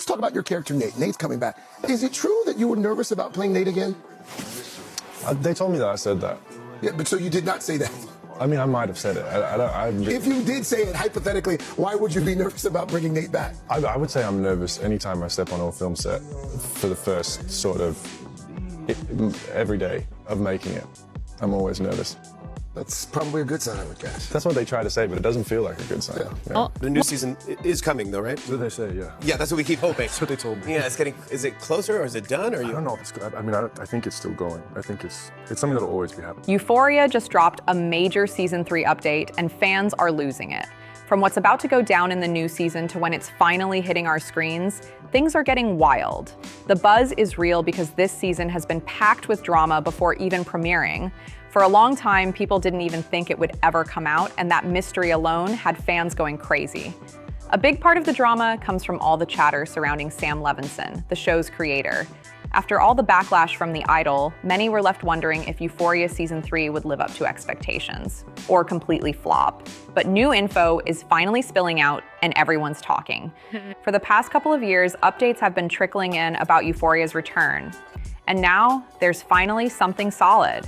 let's talk about your character, Nate. Nate's coming back. Is it true that you were nervous about playing Nate again? They told me that I said that. Yeah, but so you did not say that. I mean, I might have said it. If you did say it, hypothetically, why would you be nervous about bringing Nate back? I would say I'm nervous anytime I step on a film set for the first sort of every day of making it. I'm always nervous. That's probably a good sign, I would guess. That's what they try to say, but it doesn't feel like a good sign. Yeah. Oh, the new season is coming, though, right? That's what they say, yeah. Yeah, that's what we keep hoping. That's what they told me. Yeah, it's getting. Is it closer or is it done? Or I don't know if it's good. I mean, I think it's still going. I think it's something that'll always be happening. Euphoria just dropped a major season 3 update, and fans are losing it. From what's about to go down in the new season to when it's finally hitting our screens, things are getting wild. The buzz is real because this season has been packed with drama before even premiering. For a long time, people didn't even think it would ever come out, and that mystery alone had fans going crazy. A big part of the drama comes from all the chatter surrounding Sam Levinson, the show's creator. After all the backlash from The Idol, many were left wondering if Euphoria Season 3 would live up to expectations, or completely flop. But new info is finally spilling out, and everyone's talking. For the past couple of years, updates have been trickling in about Euphoria's return. And now, there's finally something solid.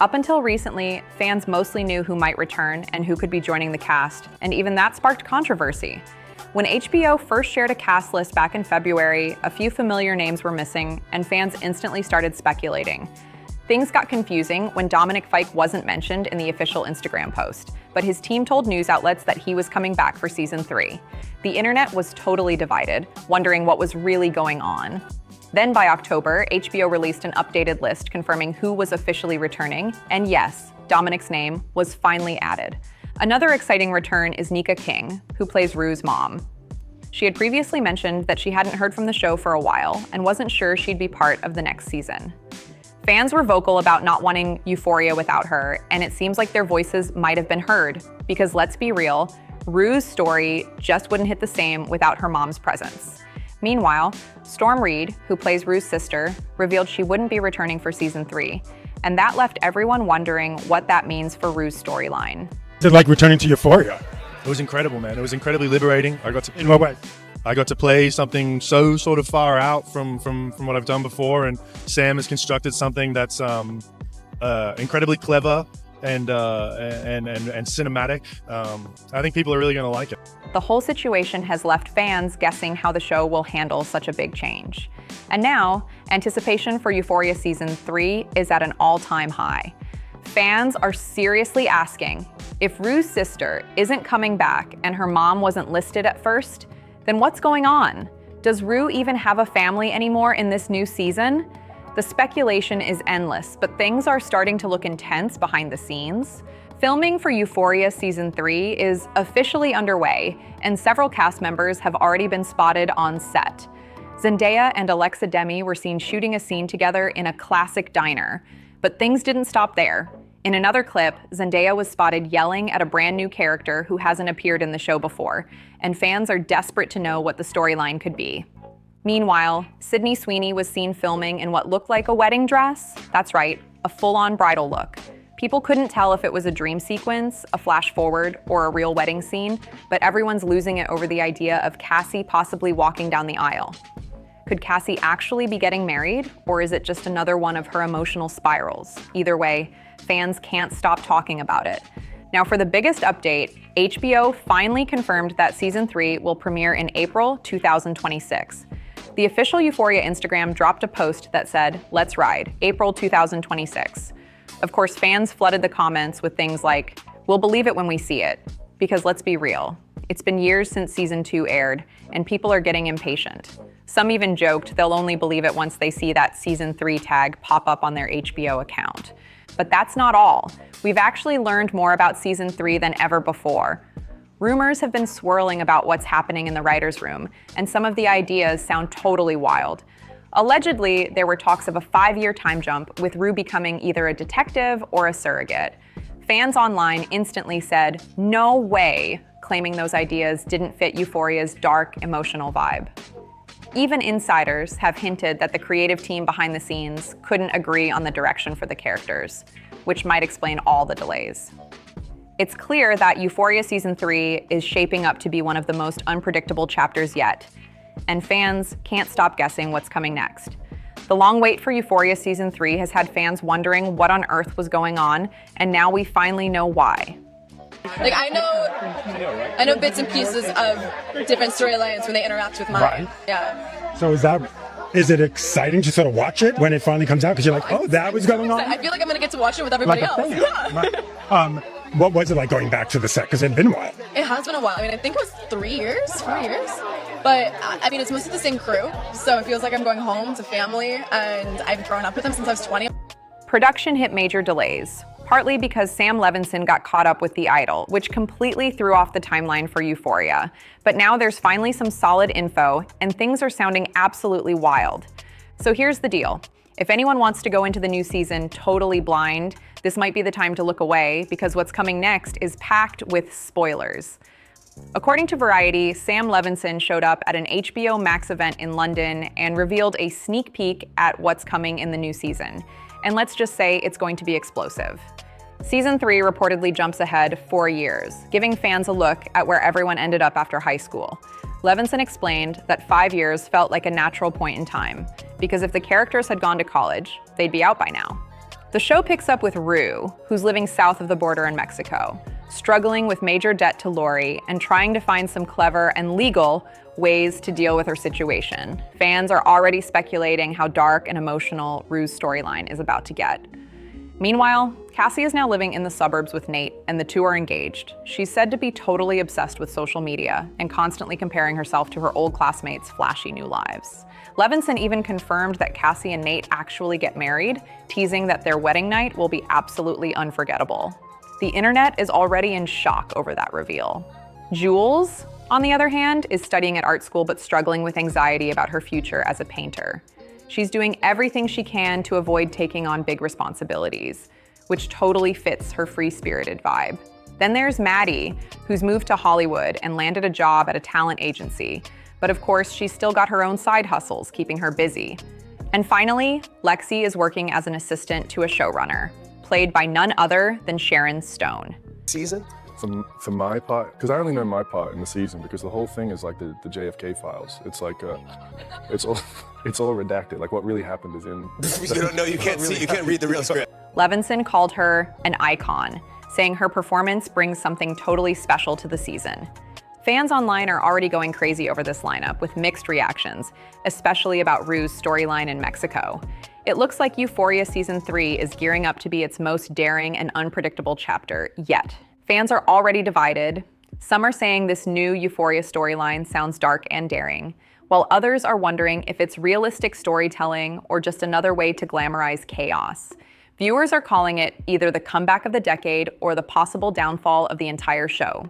Up until recently, fans mostly knew who might return and who could be joining the cast, and even that sparked controversy. When HBO first shared a cast list back in February, a few familiar names were missing, and fans instantly started speculating. Things got confusing when Dominic Fike wasn't mentioned in the official Instagram post, but his team told news outlets that he was coming back for Season 3. The internet was totally divided, wondering what was really going on. Then by October, HBO released an updated list confirming who was officially returning, and yes, Dominic's name was finally added. Another exciting return is Nika King, who plays Rue's mom. She had previously mentioned that she hadn't heard from the show for a while and wasn't sure she'd be part of the next season. Fans were vocal about not wanting Euphoria without her, and it seems like their voices might have been heard, because let's be real, Rue's story just wouldn't hit the same without her mom's presence. Meanwhile, Storm Reed, who plays Rue's sister, revealed she wouldn't be returning for Season 3, and that left everyone wondering what that means for Rue's storyline. It's like returning to Euphoria. It was incredible, man. It was incredibly liberating. In what way? I got to play something so sort of far out from what I've done before, and Sam has constructed something that's incredibly clever and cinematic. I think people are really going to like it. The whole situation has left fans guessing how the show will handle such a big change. And now, anticipation for Euphoria Season 3 is at an all-time high. Fans are seriously asking, if Rue's sister isn't coming back and her mom wasn't listed at first, then what's going on? Does Rue even have a family anymore in this new season? The speculation is endless, but things are starting to look intense behind the scenes. Filming for Euphoria Season 3 is officially underway, and several cast members have already been spotted on set. Zendaya and Alexa Demi were seen shooting a scene together in a classic diner, but things didn't stop there. In another clip, Zendaya was spotted yelling at a brand new character who hasn't appeared in the show before, and fans are desperate to know what the storyline could be. Meanwhile, Sydney Sweeney was seen filming in what looked like a wedding dress. That's right, a full-on bridal look. People couldn't tell if it was a dream sequence, a flash forward, or a real wedding scene, but everyone's losing it over the idea of Cassie possibly walking down the aisle. Could Cassie actually be getting married, or is it just another one of her emotional spirals? Either way, fans can't stop talking about it. Now for the biggest update, HBO finally confirmed that Season 3 will premiere in April 2026. The official Euphoria Instagram dropped a post that said, "Let's ride, April 2026. Of course, fans flooded the comments with things like, "We'll believe it when we see it." Because let's be real, it's been years since Season 2 aired, and people are getting impatient. Some even joked they'll only believe it once they see that Season 3 tag pop up on their HBO account. But that's not all. We've actually learned more about Season 3 than ever before. Rumors have been swirling about what's happening in the writer's room, and some of the ideas sound totally wild. Allegedly, there were talks of a 5-year time jump, with Rue becoming either a detective or a surrogate. Fans online instantly said, "No way," claiming those ideas didn't fit Euphoria's dark, emotional vibe. Even insiders have hinted that the creative team behind the scenes couldn't agree on the direction for the characters, which might explain all the delays. It's clear that Euphoria Season 3 is shaping up to be one of the most unpredictable chapters yet. and fans can't stop guessing what's coming next. The long wait for Euphoria Season 3 has had fans wondering what on earth was going on, and now we finally know why. Like, I know bits and pieces of different storylines when they interact with mine. Right. Yeah. So is it exciting to sort of watch it when it finally comes out? Because you're like, oh, that was going on? I feel like I'm gonna get to watch it with everybody Like a else. fan. Yeah. Right. What was it like going back to the set? Because it had been a while. It has been a while. I mean, I think it was 4 years. But I mean, it's mostly the same crew, so it feels like I'm going home to family, and I've grown up with them since I was 20. Production hit major delays, partly because Sam Levinson got caught up with The Idol, which completely threw off the timeline for Euphoria. But now there's finally some solid info, and things are sounding absolutely wild. So here's the deal. If anyone wants to go into the new season totally blind, this might be the time to look away, because what's coming next is packed with spoilers. According to Variety, Sam Levinson showed up at an HBO Max event in London and revealed a sneak peek at what's coming in the new season. And let's just say it's going to be explosive. Season 3 reportedly jumps ahead 4 years, giving fans a look at where everyone ended up after high school. Levinson explained that 5 years felt like a natural point in time, because if the characters had gone to college, they'd be out by now. The show picks up with Rue, who's living south of the border in Mexico, struggling with major debt to Lori and trying to find some clever and legal ways to deal with her situation. Fans are already speculating how dark and emotional Rue's storyline is about to get. Meanwhile, Cassie is now living in the suburbs with Nate, and the two are engaged. She's said to be totally obsessed with social media and constantly comparing herself to her old classmates' flashy new lives. Levinson even confirmed that Cassie and Nate actually get married, teasing that their wedding night will be absolutely unforgettable. The internet is already in shock over that reveal. Jules, on the other hand, is studying at art school but struggling with anxiety about her future as a painter. She's doing everything she can to avoid taking on big responsibilities, which totally fits her free-spirited vibe. Then there's Maddie, who's moved to Hollywood and landed a job at a talent agency. But of course, she's still got her own side hustles, keeping her busy. And finally, Lexi is working as an assistant to a showrunner, played by none other than Sharon Stone. Season? For my part, because I only know my part in the season, because the whole thing is like the JFK files. It's like it's all redacted. Like what really happened is in. You don't know. You can't see. You can't read the real script. Levinson called her an icon, saying her performance brings something totally special to the season. Fans online are already going crazy over this lineup with mixed reactions, especially about Rue's storyline in Mexico. It looks like Euphoria Season 3 is gearing up to be its most daring and unpredictable chapter yet. Fans are already divided. Some are saying this new Euphoria storyline sounds dark and daring, while others are wondering if it's realistic storytelling or just another way to glamorize chaos. Viewers are calling it either the comeback of the decade or the possible downfall of the entire show.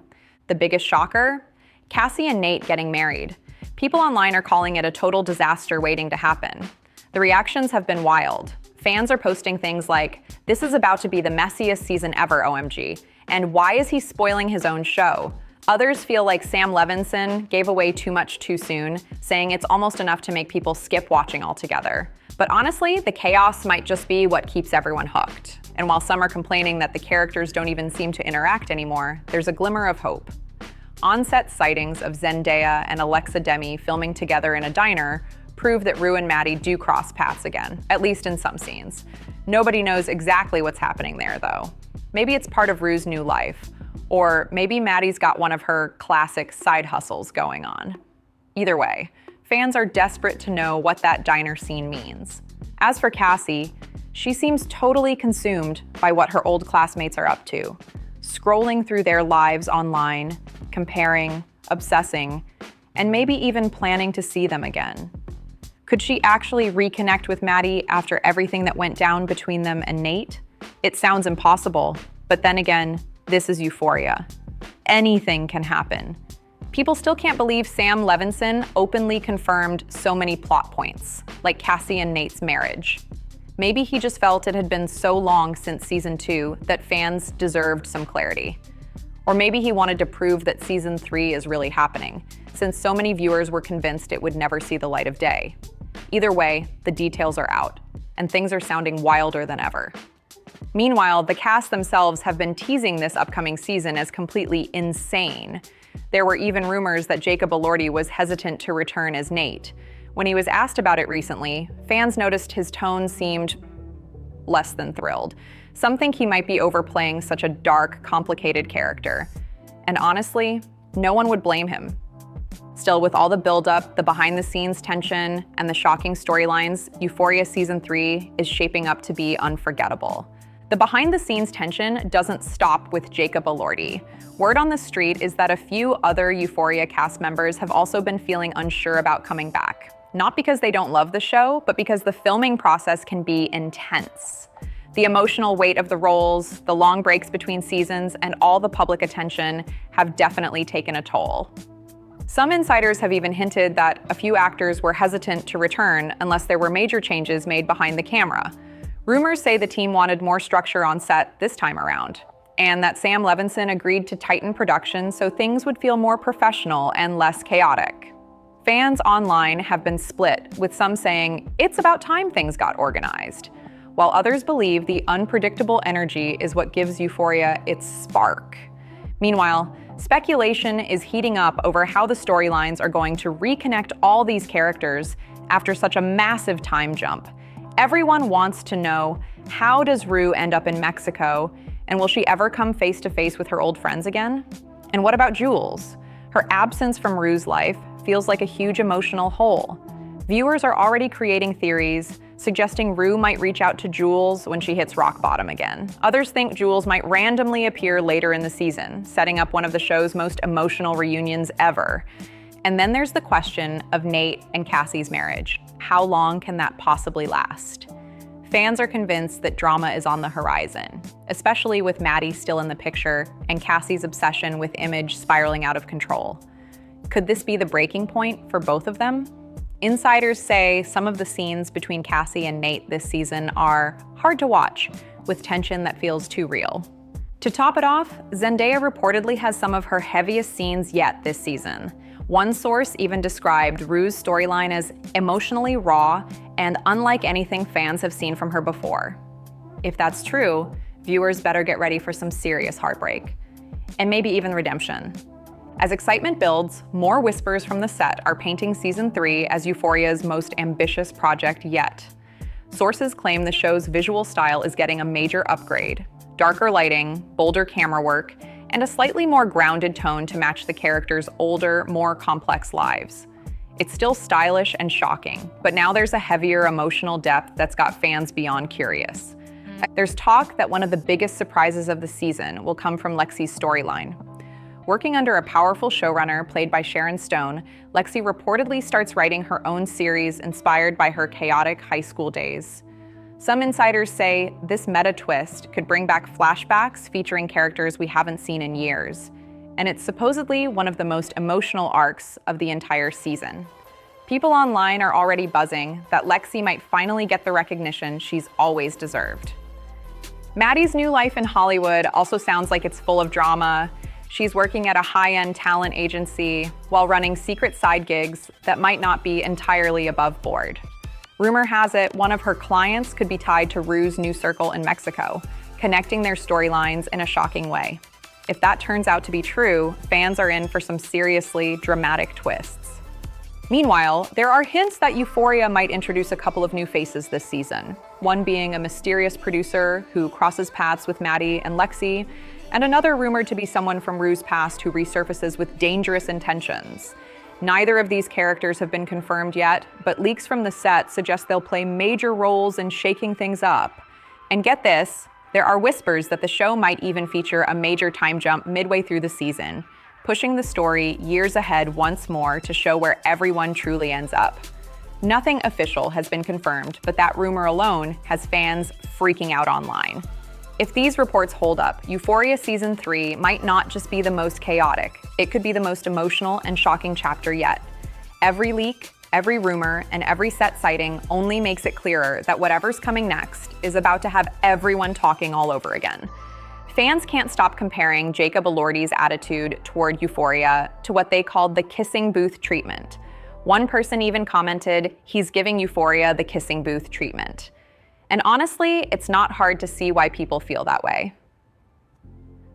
The biggest shocker? Cassie and Nate getting married. People online are calling it a total disaster waiting to happen. The reactions have been wild. Fans are posting things like, "This is about to be the messiest season ever, OMG," and "Why is he spoiling his own show?" Others feel like Sam Levinson gave away too much too soon, saying it's almost enough to make people skip watching altogether. But honestly, the chaos might just be what keeps everyone hooked. And while some are complaining that the characters don't even seem to interact anymore, there's a glimmer of hope. On-set sightings of Zendaya and Alexa Demi filming together in a diner prove that Rue and Maddie do cross paths again, at least in some scenes. Nobody knows exactly what's happening there, though. Maybe it's part of Rue's new life, or maybe Maddie's got one of her classic side hustles going on. Either way, fans are desperate to know what that diner scene means. As for Cassie, she seems totally consumed by what her old classmates are up to, scrolling through their lives online, comparing, obsessing, and maybe even planning to see them again. Could she actually reconnect with Maddie after everything that went down between them and Nate? It sounds impossible, but then again, this is Euphoria. Anything can happen. People still can't believe Sam Levinson openly confirmed so many plot points, like Cassie and Nate's marriage. Maybe he just felt it had been so long since season 2 that fans deserved some clarity. Or maybe he wanted to prove that season 3 is really happening, since so many viewers were convinced it would never see the light of day. Either way, the details are out, and things are sounding wilder than ever. Meanwhile, the cast themselves have been teasing this upcoming season as completely insane. There were even rumors that Jacob Elordi was hesitant to return as Nate. When he was asked about it recently, fans noticed his tone seemed less than thrilled. Some think he might be overplaying such a dark, complicated character. And honestly, no one would blame him. Still, with all the buildup, the behind-the-scenes tension, and the shocking storylines, Euphoria Season 3 is shaping up to be unforgettable. The behind-the-scenes tension doesn't stop with Jacob Elordi. Word on the street is that a few other Euphoria cast members have also been feeling unsure about coming back. Not because they don't love the show, but because the filming process can be intense. The emotional weight of the roles, the long breaks between seasons, and all the public attention have definitely taken a toll. Some insiders have even hinted that a few actors were hesitant to return unless there were major changes made behind the camera. Rumors say the team wanted more structure on set this time around, and that Sam Levinson agreed to tighten production so things would feel more professional and less chaotic. Fans online have been split, with some saying it's about time things got organized, while others believe the unpredictable energy is what gives Euphoria its spark. Meanwhile, speculation is heating up over how the storylines are going to reconnect all these characters after such a massive time jump. Everyone wants to know, how does Rue end up in Mexico, and will she ever come face to face with her old friends again? And what about Jules? Her absence from Rue's life feels like a huge emotional hole. Viewers are already creating theories, suggesting Rue might reach out to Jules when she hits rock bottom again. Others think Jules might randomly appear later in the season, setting up one of the show's most emotional reunions ever. And then there's the question of Nate and Cassie's marriage. How long can that possibly last? Fans are convinced that drama is on the horizon, especially with Maddie still in the picture and Cassie's obsession with Image spiraling out of control. Could this be the breaking point for both of them? Insiders say some of the scenes between Cassie and Nate this season are hard to watch, with tension that feels too real. To top it off, Zendaya reportedly has some of her heaviest scenes yet this season. One source even described Rue's storyline as emotionally raw and unlike anything fans have seen from her before. If that's true, viewers better get ready for some serious heartbreak, and maybe even redemption. As excitement builds, more whispers from the set are painting Season 3 as Euphoria's most ambitious project yet. Sources claim the show's visual style is getting a major upgrade. Darker lighting, bolder camera work, and a slightly more grounded tone to match the characters' older, more complex lives. It's still stylish and shocking, but now there's a heavier emotional depth that's got fans beyond curious. There's talk that one of the biggest surprises of the season will come from Lexi's storyline. Working under a powerful showrunner played by Sharon Stone, Lexi reportedly starts writing her own series inspired by her chaotic high school days. Some insiders say this meta twist could bring back flashbacks featuring characters we haven't seen in years, and it's supposedly one of the most emotional arcs of the entire season. People online are already buzzing that Lexi might finally get the recognition she's always deserved. Maddie's new life in Hollywood also sounds like it's full of drama. She's working at a high-end talent agency while running secret side gigs that might not be entirely above board. Rumor has it one of her clients could be tied to Rue's new circle in Mexico, connecting their storylines in a shocking way. If that turns out to be true, fans are in for some seriously dramatic twists. Meanwhile, there are hints that Euphoria might introduce a couple of new faces this season, one being a mysterious producer who crosses paths with Maddie and Lexi, and another rumored to be someone from Rue's past who resurfaces with dangerous intentions. Neither of these characters have been confirmed yet, but leaks from the set suggest they'll play major roles in shaking things up. And get this, there are whispers that the show might even feature a major time jump midway through the season, pushing the story years ahead once more to show where everyone truly ends up. Nothing official has been confirmed, but that rumor alone has fans freaking out online. If these reports hold up, Euphoria Season 3 might not just be the most chaotic, it could be the most emotional and shocking chapter yet. Every leak, every rumor, and every set sighting only makes it clearer that whatever's coming next is about to have everyone talking all over again. Fans can't stop comparing Jacob Elordi's attitude toward Euphoria to what they called the kissing booth treatment. One person even commented, "He's giving Euphoria the kissing booth treatment." And honestly, it's not hard to see why people feel that way.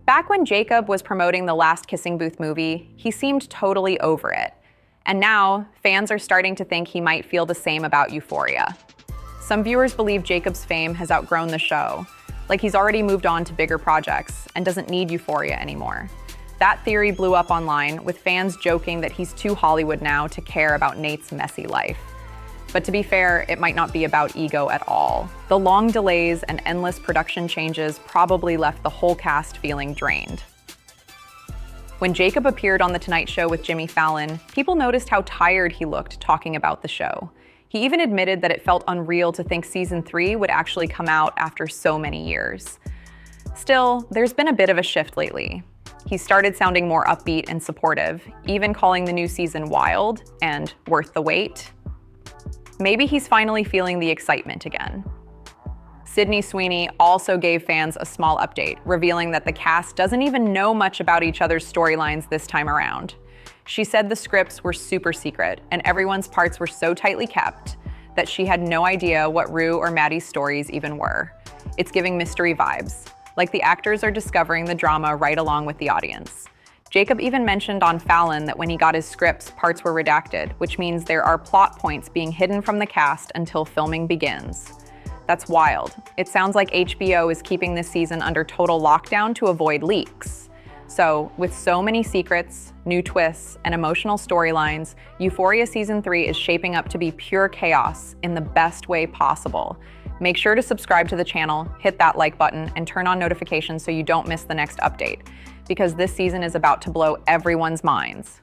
Back when Jacob was promoting the Last Kissing Booth movie, he seemed totally over it. And now, fans are starting to think he might feel the same about Euphoria. Some viewers believe Jacob's fame has outgrown the show, like he's already moved on to bigger projects and doesn't need Euphoria anymore. That theory blew up online, with fans joking that he's too Hollywood now to care about Nate's messy life. But to be fair, it might not be about ego at all. The long delays and endless production changes probably left the whole cast feeling drained. When Jacob appeared on The Tonight Show with Jimmy Fallon, people noticed how tired he looked talking about the show. He even admitted that it felt unreal to think season 3 would actually come out after so many years. Still, there's been a bit of a shift lately. He started sounding more upbeat and supportive, even calling the new season wild and worth the wait. Maybe he's finally feeling the excitement again. Sydney Sweeney also gave fans a small update, revealing that the cast doesn't even know much about each other's storylines this time around. She said the scripts were super secret and everyone's parts were so tightly kept that she had no idea what Rue or Maddie's stories even were. It's giving mystery vibes, like the actors are discovering the drama right along with the audience. Jacob even mentioned on Fallon that when he got his scripts, parts were redacted, which means there are plot points being hidden from the cast until filming begins. That's wild. It sounds like HBO is keeping this season under total lockdown to avoid leaks. So, with so many secrets, new twists, and emotional storylines, Euphoria Season 3 is shaping up to be pure chaos in the best way possible. Make sure to subscribe to the channel, hit that like button, and turn on notifications so you don't miss the next update, because this season is about to blow everyone's minds.